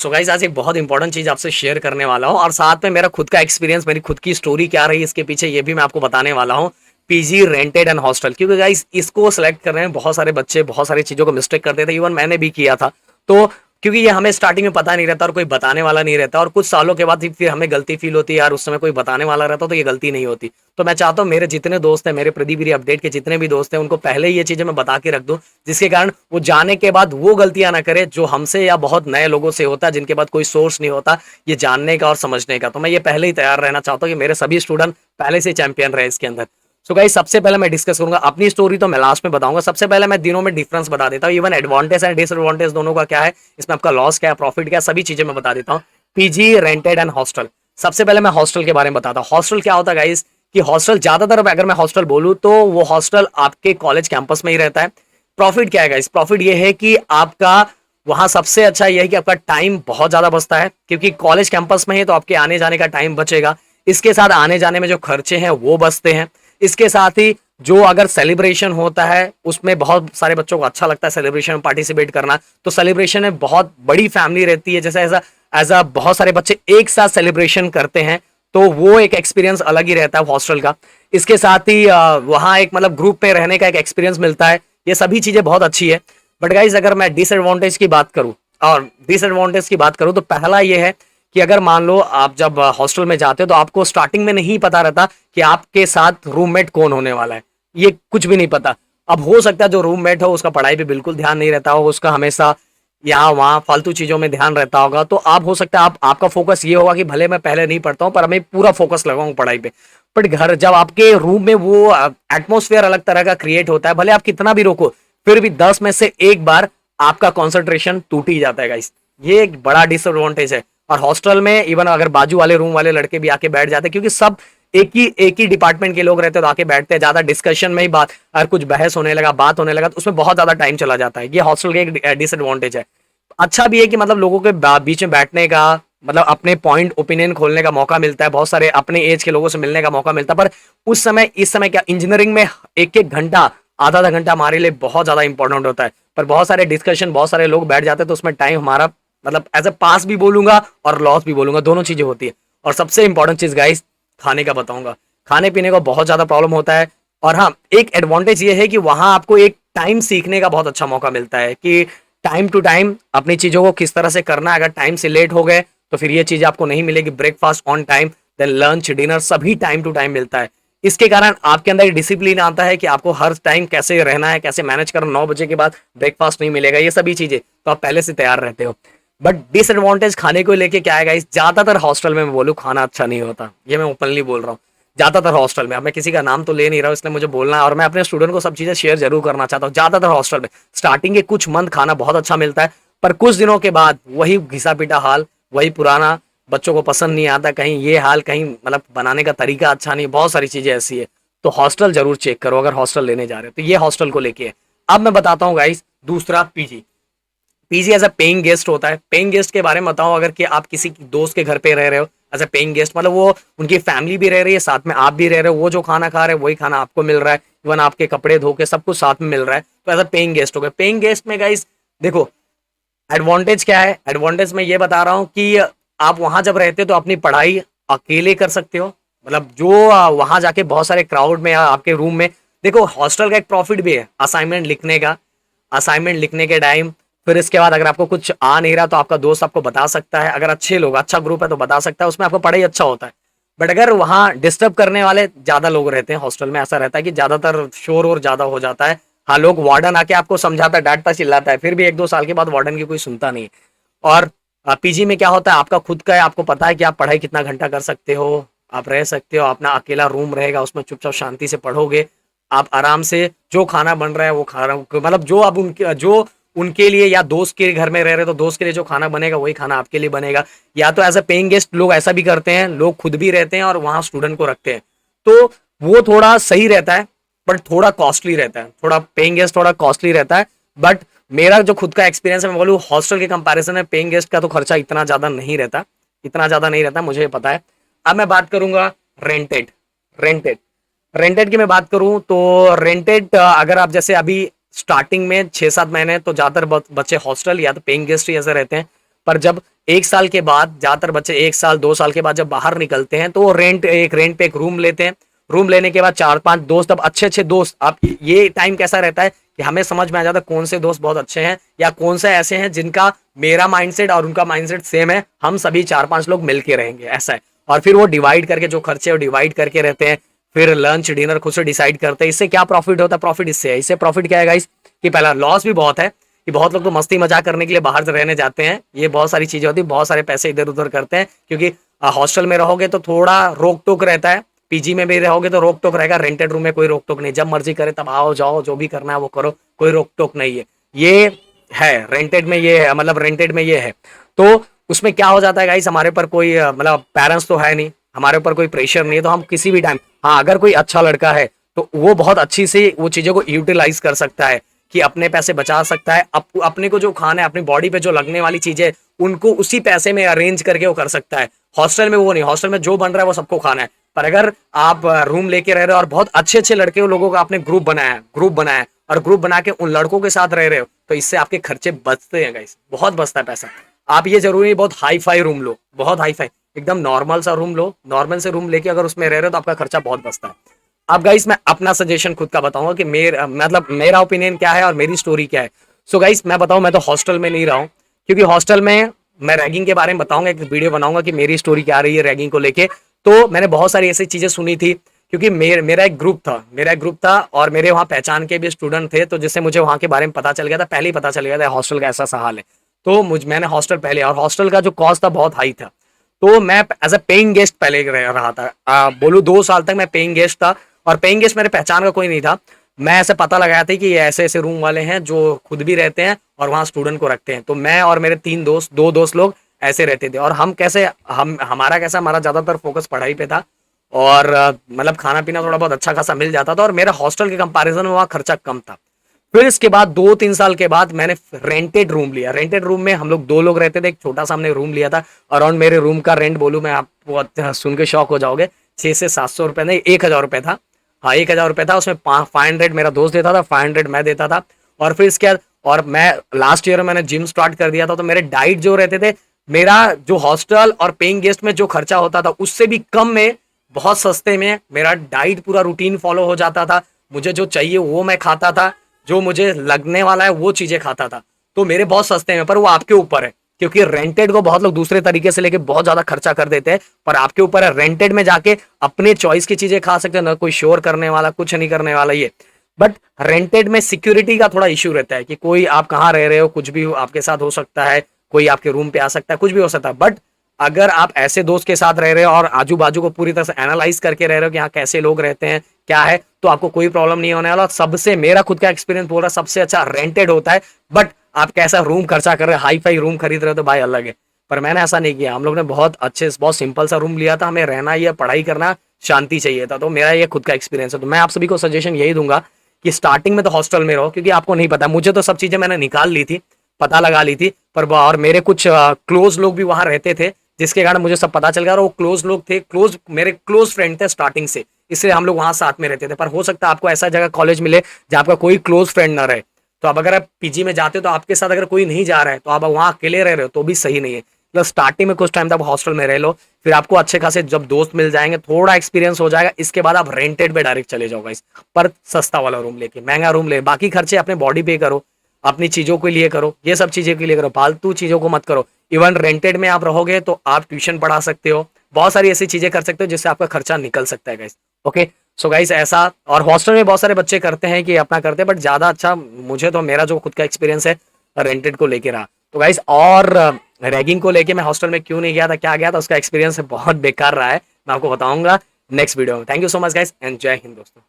So guys आज एक बहुत इंपॉर्टेंट चीज आपसे शेयर करने वाला हूँ और साथ में मेरा खुद का एक्सपीरियंस, मेरी खुद की स्टोरी क्या रही इसके पीछे, ये भी मैं आपको बताने वाला हूँ। पीजी रेंटेड एंड हॉस्टल, क्योंकि गाइस इसको सेलेक्ट करने में बहुत सारे बच्चे बहुत सारी चीजों को मिस्टेक करते थे, इवन मैंने भी किया था। तो क्योंकि ये हमें स्टार्टिंग में पता नहीं रहता और कोई बताने वाला नहीं रहता, और कुछ सालों के बाद फिर हमें गलती फील होती है, यार उस समय कोई बताने वाला रहता तो ये गलती नहीं होती। तो मैं चाहता हूँ मेरे जितने दोस्त हैं, मेरे प्रदीप अपडेट के जितने भी दोस्त हैं, उनको पहले ये चीजें मैं बता के रख दूं, जिसके कारण वो जाने के बाद वो गलतियां ना करे जो हमसे या बहुत नए लोगों से होता है, जिनके पास कोई सोर्स नहीं होता ये जानने का और समझने का। तो मैं ये पहले ही तैयार रहना चाहता हूँ कि मेरे सभी स्टूडेंट पहले से चैंपियन रहे इसके अंदर। सो गाइस सबसे पहले मैं डिस्कस करूंगा अपनी स्टोरी, तो मैं लास्ट में बताऊंगा। सबसे पहले मैं दिनों में डिफरेंस बता देता हूँ, इवन एडवांटेज एंड डिसएडवांटेज दोनों का क्या है, इसमें आपका लॉस क्या है, प्रॉफिट क्या है, सभी चीजें मैं बता देता हूँ। PG rented and hostel. सबसे पहले मैं हॉस्टल के बारे में बताता हूँ। हॉस्टल क्या होता है गाइस, कि हॉस्टल ज्यादातर अगर मैं हॉस्टल बोलूँ तो वो हॉस्टल आपके कॉलेज कैंपस में ही रहता है। प्रॉफिट क्या है गाइस, प्रॉफिट ये है कि आपका वहां सबसे अच्छा यह है कि आपका टाइम बहुत ज्यादा बचता है, क्योंकि कॉलेज कैंपस में है तो आपके आने जाने का टाइम बचेगा। इसके साथ आने जाने में जो खर्चे हैं वो बचते हैं। इसके साथ ही जो अगर सेलिब्रेशन होता है उसमें बहुत सारे बच्चों को अच्छा लगता है सेलिब्रेशन में पार्टिसिपेट करना, तो सेलिब्रेशन में बहुत बड़ी फैमिली रहती है, जैसे एज अ बहुत सारे बच्चे एक साथ सेलिब्रेशन करते हैं, तो वो एक एक्सपीरियंस अलग ही रहता है हॉस्टल का। इसके साथ ही वहाँ एक मतलब ग्रुप में रहने का एक एक्सपीरियंस मिलता है। ये सभी चीजें बहुत अच्छी है। बट गाइज अगर मैं डिसएडवांटेज की बात करूं, और डिसएडवांटेज की बात करूं तो पहला ये है कि अगर मान लो आप जब हॉस्टल में जाते हो तो आपको स्टार्टिंग में नहीं पता रहता कि आपके साथ रूममेट कौन होने वाला है, ये कुछ भी नहीं पता। अब हो सकता है जो रूममेट हो उसका पढ़ाई पे बिल्कुल ध्यान नहीं रहता हो, उसका हमेशा यहाँ वहाँ फालतू चीजों में ध्यान रहता होगा, तो आप हो सकता है आपका फोकस ये होगा कि भले मैं पहले नहीं पढ़ता हूँ पर मैं पूरा फोकस लगाऊं पढ़ाई पे। बट घर जब आपके रूम में वो एटमोस्फेयर अलग तरह का क्रिएट होता है, भले आप कितना भी रोको फिर भी 10 में से एक बार आपका कंसंट्रेशन टूट ही जाता है गाइस। ये एक बड़ा डिसएडवांटेज है। और हॉस्टल में इवन अगर बाजू वाले रूम वाले लड़के भी आके बैठ जाते हैं, क्योंकि सब एक ही डिपार्टमेंट के लोग रहते हैं तो आके बैठते हैं, ज्यादा डिस्कशन में ही बात, अगर कुछ बहस होने लगा बात होने लगा तो उसमें बहुत ज्यादा टाइम चला जाता है। ये हॉस्टल का एक डिसएडवांटेज है। अच्छा भी है कि मतलब लोगों के बीच में बैठने का, मतलब अपने पॉइंट ओपिनियन खोलने का मौका मिलता है, बहुत सारे अपने एज के लोगों से मिलने का मौका मिलता है। पर उस समय इस समय क्या इंजीनियरिंग में एक एक घंटा आधा आधा घंटा हमारे लिए बहुत ज्यादा इंपॉर्टेंट होता है, पर बहुत सारे डिस्कशन बहुत सारे लोग बैठ जाते हैं तो उसमें टाइम हमारा मतलब एज ए पास भी बोलूंगा और लॉस भी बोलूंगा, दोनों चीजें होती है। और सबसे इंपॉर्टेंट चीज गाइस खाने का बताऊंगा। खाने पीने का बहुत ज्यादा प्रॉब्लम होता है। और हाँ, एक एडवांटेज ये है कि वहां आपको एक टाइम सीखने का बहुत अच्छा मौका मिलता है कि टाइम टू टाइम अपनी चीजों को किस तरह से करना है। अगर टाइम से लेट हो गए तो फिर ये चीज आपको नहीं मिलेगी। Breakfast on time, then lunch dinner सभी टाइम टू टाइम मिलता है। इसके कारण आपके अंदर डिसिप्लिन आता है कि आपको हर टाइम कैसे रहना है, कैसे मैनेज करना। 9 बजे के बाद ब्रेकफास्ट नहीं मिलेगा, ये सभी चीजें तो आप पहले से तैयार रहते हो। बट डिसएडवांटेज खाने को लेके क्या है, ज्यादातर हॉस्टल में मैं बोलूँ खाना अच्छा नहीं होता, ये मैं ओपनली बोल रहा हूँ। ज्यादातर हॉस्टल में, अब मैं किसी का नाम तो ले नहीं रहा हूँ इसलिए मुझे बोलना है, और मैं अपने स्टूडेंट को सब चीजें शेयर जरूर करना चाहता हूँ। ज्यादातर हॉस्टल में स्टार्टिंग के कुछ मंथ खाना बहुत अच्छा मिलता है, पर कुछ दिनों के बाद वही घिसा पिटा हाल, वही पुराना, बच्चों को पसंद नहीं आता, कहीं ये हाल, कहीं मतलब बनाने का तरीका अच्छा नहीं, बहुत सारी चीजें ऐसी है। तो हॉस्टल जरूर चेक करो अगर हॉस्टल लेने जा रहे हो तो। ये हॉस्टल को लेके है। अब मैं बताता हूँ गाइस दूसरा PG. PG as a paying guest होता है। पेइंग गेस्ट के बारे में बताऊं, अगर कि आप किसी दोस्त के घर पे रह रहे हो एज अ पेइंग गेस्ट, मतलब वो उनकी फैमिली भी रह रही है साथ में आप भी रह रहे हो, वो जो खाना खा रहे हैं वही खाना आपको मिल रहा है, इवन आपके कपड़े धो के सब कुछ साथ में मिल रहा है, तो एज अ पेइंग गेस्ट हो गया। पेइंग गेस्ट में गाइस देखो एडवांटेज क्या है, एडवांटेज मैं ये बता रहा हूँ कि आप वहां जब रहते हो तो अपनी पढ़ाई अकेले कर सकते हो। मतलब जो वहां जाके बहुत सारे क्राउड में या आपके रूम में, देखो हॉस्टल का एक प्रॉफिट भी है असाइनमेंट लिखने का। असाइनमेंट लिखने के टाइम फिर इसके बाद अगर आपको कुछ आ नहीं रहा तो आपका दोस्त आपको बता सकता है, अगर अच्छे लोग अच्छा ग्रुप है तो बता सकता है, उसमें आपको पढ़ाई अच्छा होता है। बट अगर वहां डिस्टर्ब करने वाले ज्यादा लोग रहते हैं हॉस्टल में, ऐसा रहता है कि ज्यादातर शोर और ज्यादा हो जाता है। हाँ, लोग वार्डन आके आपको समझाता है, डांटता चिल्लाता है, फिर भी 1-2 साल के बाद वार्डन की कोई सुनता नहीं है। और पीजी में क्या होता है, आपका खुद का है, आपको पता है कि आप पढ़ाई कितना घंटा कर सकते हो, आप रह सकते हो, अपना अकेला रूम रहेगा उसमें चुपचाप शांति से पढ़ोगे। आप आराम से जो खाना बन रहा है वो खा रहा हूँ, मतलब जो अब उनके जो उनके लिए या दोस्त के घर में रह रहे तो दोस्त के लिए जो खाना बनेगा वही खाना आपके लिए बनेगा। या तो एज अ पेइंग गेस्ट लोग ऐसा भी करते हैं, लोग खुद भी रहते हैं और वहां स्टूडेंट को रखते हैं, तो वो थोड़ा सही रहता है। बट थोड़ा कॉस्टली रहता है, थोड़ा पेइंग गेस्ट थोड़ा कॉस्टली रहता है। बट मेरा जो खुद का एक्सपीरियंस है मैं बोलूँ हॉस्टल के कंपैरिजन में पेइंग गेस्ट का तो खर्चा इतना ज्यादा नहीं रहता, इतना ज्यादा नहीं रहता, मुझे पता है। अब मैं बात करूंगा रेंटेड। रेंटेड रेंटेड की मैं बात करूं तो रेंटेड अगर आप जैसे अभी स्टार्टिंग में 6-7 महीने तो ज्यादातर बच्चे हॉस्टल या तो पेइंग गेस्ट ही ऐसे रहते हैं। पर जब 1 साल के बाद, ज्यादातर बच्चे 1 साल 2 साल के बाद जब बाहर निकलते हैं तो वो रेंट पे एक रूम लेते हैं। रूम लेने के बाद 4-5 दोस्त, अब अच्छे अच्छे दोस्त, अब ये टाइम कैसा रहता है कि हमें समझ में आ जाता है कौन से दोस्त बहुत अच्छे हैं या कौन से ऐसे हैं जिनका मेरा माइंडसेट और उनका माइंडसेट सेम है, हम सभी 4-5 लोग मिलके रहेंगे, ऐसा है। और फिर वो डिवाइड करके जो खर्चे वो डिवाइड करके रहते हैं, फिर लंच डिनर खुद से डिसाइड करते हैं। इससे क्या प्रॉफिट होता है? प्रॉफिट इससे है, इससे प्रॉफिट क्या है गाइस कि पहला लॉस भी बहुत है कि बहुत लोग तो मस्ती मजाक करने के लिए बाहर रहने जाते हैं, ये बहुत सारी चीजें होती है, बहुत सारे पैसे इधर उधर करते हैं, क्योंकि हॉस्टल में रहोगे तो थोड़ा रोक टोक रहता है, पीजी में भी रहोगे तो रोक टोक रहेगा, रेंटेड रूम में कोई रोक टोक नहीं, जब मर्जी करे तब आओ जाओ, जो भी करना है वो करो, कोई रोक टोक नहीं है। ये है रेंटेड में, ये है मतलब रेंटेड में ये है। तो उसमें क्या हो जाता है गाइस, हमारे पर कोई मतलब पेरेंट्स तो है नहीं, हमारे ऊपर कोई प्रेशर नहीं है, तो हम किसी भी टाइम, हाँ अगर कोई अच्छा लड़का है तो वो बहुत अच्छी से वो चीजों को यूटिलाइज कर सकता है कि अपने पैसे बचा सकता है, अपने को जो खाना है, अपनी बॉडी पे जो लगने वाली चीजें उनको उसी पैसे में अरेंज करके वो कर सकता है। हॉस्टल में वो नहीं, हॉस्टल में जो बन रहा है वो सबको खाना है। पर अगर आप रूम लेके रह रहे हो और बहुत अच्छे अच्छे लड़के लोगों का आपने ग्रुप बनाया है और ग्रुप बना के उन लड़कों के साथ रह रहे हो, तो इससे आपके खर्चे बचते हैं गाइस, बहुत बचता है पैसा। आप ये जरूरी नहीं बहुत हाई फाई रूम लो, बहुत हाई फाई, एकदम नॉर्मल सा रूम लो, नॉर्मल से रूम लेके अगर उसमें रह रहे हो तो आपका खर्चा बहुत बचता है। अब गाइस मैं अपना सजेशन खुद का बताऊंगा कि मेरा ओपिनियन क्या है और मेरी स्टोरी क्या है। सो गाइस मैं बताऊं, मैं तो हॉस्टल में नहीं रहा हूं, क्योंकि हॉस्टल में मैं रैगिंग के बारे में बताऊंगा, एक वीडियो बनाऊंगा कि मेरी स्टोरी क्या रही है रैगिंग को लेके। तो मैंने बहुत सारी ऐसी चीजें सुनी थी, क्योंकि मेरा एक ग्रुप था और मेरे वहाँ पहचान के भी स्टूडेंट थे, तो जिससे मुझे वहाँ के बारे में पता चल गया था, पहले ही पता चल गया था हॉस्टल का ऐसा हाल है। तो मैंने हॉस्टल पहले, और हॉस्टल का जो कॉस्ट था बहुत हाई था, तो मैं एज अ पेइंग गेस्ट पहले रहा था, बोलूँ 2 साल तक मैं पेइंग गेस्ट था, और पेइंग गेस्ट मेरे पहचान का कोई नहीं था। मैं ऐसे पता लगाया था कि ये ऐसे ऐसे रूम वाले हैं जो खुद भी रहते हैं और वहाँ स्टूडेंट को रखते हैं। तो मैं और मेरे 2 दोस्त लोग ऐसे रहते थे, और हम कैसे हमारा ज्यादातर फोकस पढ़ाई पे था, और मतलब खाना पीना थोड़ा बहुत अच्छा खासा मिल जाता था, और मेरा हॉस्टल के कंपैरिजन में वहाँ खर्चा कम था। फिर इसके बाद 2-3 साल के बाद मैंने रेंटेड रूम लिया। रेंटेड रूम में हम लोग 2 लोग रहते थे, एक छोटा सा हमने रूम लिया था। अराउंड मेरे रूम का रेंट बोलूँ मैं आपको, सुन के शौक हो जाओगे, 600 से 700 रुपये नहीं, 1,000 रुपये था। हाँ 1,000 रुपये था, उसमें 500 मेरा दोस्त देता था, 500 मैं देता था। और फिर इसके बाद, और मैं लास्ट ईयर मैंने जिम स्टार्ट कर दिया था, तो मेरे डाइट जो रहते थे, मेरा जो हॉस्टल और पेइंग गेस्ट में जो खर्चा होता था उससे भी कम में, बहुत सस्ते में मेरा डाइट पूरा रूटीन फॉलो हो जाता था। मुझे जो चाहिए वो मैं खाता था, जो मुझे लगने वाला है वो चीजें खाता था। तो मेरे बहुत सस्ते में, पर वो आपके ऊपर है, क्योंकि रेंटेड को बहुत लोग दूसरे तरीके से लेके बहुत ज्यादा खर्चा कर देते हैं, पर आपके ऊपर है। रेंटेड में जाके अपने चॉइस की चीजें खा सकते हैं, ना कोई शोर करने वाला, कुछ नहीं करने वाला ये। बट रेंटेड में सिक्योरिटी का थोड़ा इश्यू रहता है कि कोई आप कहाँ रह रहे हो, कुछ भी आपके साथ हो सकता है, कोई आपके रूम पे आ सकता है, कुछ भी हो सकता है। बट अगर आप ऐसे दोस्त के साथ रह रहे हो और आजू बाजू को पूरी तरह से एनालाइज करके रह रहे हो कि यहाँ कैसे लोग रहते हैं, क्या है, तो आपको कोई प्रॉब्लम नहीं होने वाला। सबसे मेरा खुद का एक्सपीरियंस बोल रहा है, सबसे अच्छा रेंटेड होता है। बट आप कैसा रूम खर्चा कर रहे हो, हाई फाई रूम खरीद रहे हो, तो भाई अलग है। पर मैंने ऐसा नहीं किया, हम लोग ने बहुत अच्छे, बहुत सिंपल सा रूम लिया था, हमें रहना या पढ़ाई करना, शांति चाहिए था। तो मेरा ये खुद का एक्सपीरियंस है। तो मैं आप सभी को सजेशन यही दूंगा कि स्टार्टिंग में तो हॉस्टल में रहो, क्योंकि आपको नहीं पता, मुझे तो सब चीजें मैंने निकाल ली थी, पता लगा ली थी, पर और मेरे कुछ क्लोज लोग भी वहां रहते थे, जिसके कारण मुझे सब पता चल गया। और वो क्लोज लोग थे, मेरे क्लोज फ्रेंड थे स्टार्टिंग से, इसलिए हम लोग वहां साथ में रहते थे। पर हो सकता है आपको ऐसा जगह कॉलेज मिले जहाँ आपका कोई क्लोज फ्रेंड ना रहे, तो अब अगर आप पीजी में जाते हो तो आपके साथ अगर कोई नहीं जा रहा है, तो आप वहां अकेले रह रहे हो तो भी सही नहीं है। मतलब स्टार्टिंग में कुछ टाइम तक हॉस्टल में रह लो, फिर आपको अच्छे खासे जब दोस्त मिल जाएंगे, थोड़ा एक्सपीरियंस हो जाएगा, इसके बाद आप रेंटेड पे डायरेक्ट चले जाओगे। पर सस्ता वाला रूम लेके, महंगा रूम ले, बाकी खर्चे अपने बॉडी पे करो, अपनी चीजों के लिए करो, ये सब चीजों के लिए करो, फालतू चीजों को मत करो। इवन रेंटेड में आप रहोगे तो आप ट्यूशन पढ़ा सकते हो, बहुत सारी ऐसी चीजें कर सकते हो जिससे आपका खर्चा निकल सकता है गाइस। ओके, सो गाइस ऐसा, और हॉस्टल में बहुत सारे बच्चे करते हैं कि अपना करते हैं, बट ज्यादा अच्छा मुझे तो मेरा जो खुद का एक्सपीरियंस है रेंटेड को लेके रहा। तो गाइस, और रैगिंग को लेके मैं हॉस्टल में क्यों नहीं गया था, क्या गया था, उसका एक्सपीरियंस बहुत बेकार रहा है, मैं आपको बताऊंगा नेक्स्ट वीडियो में। Thank you so much guys, and जय हिंद दोस्तों।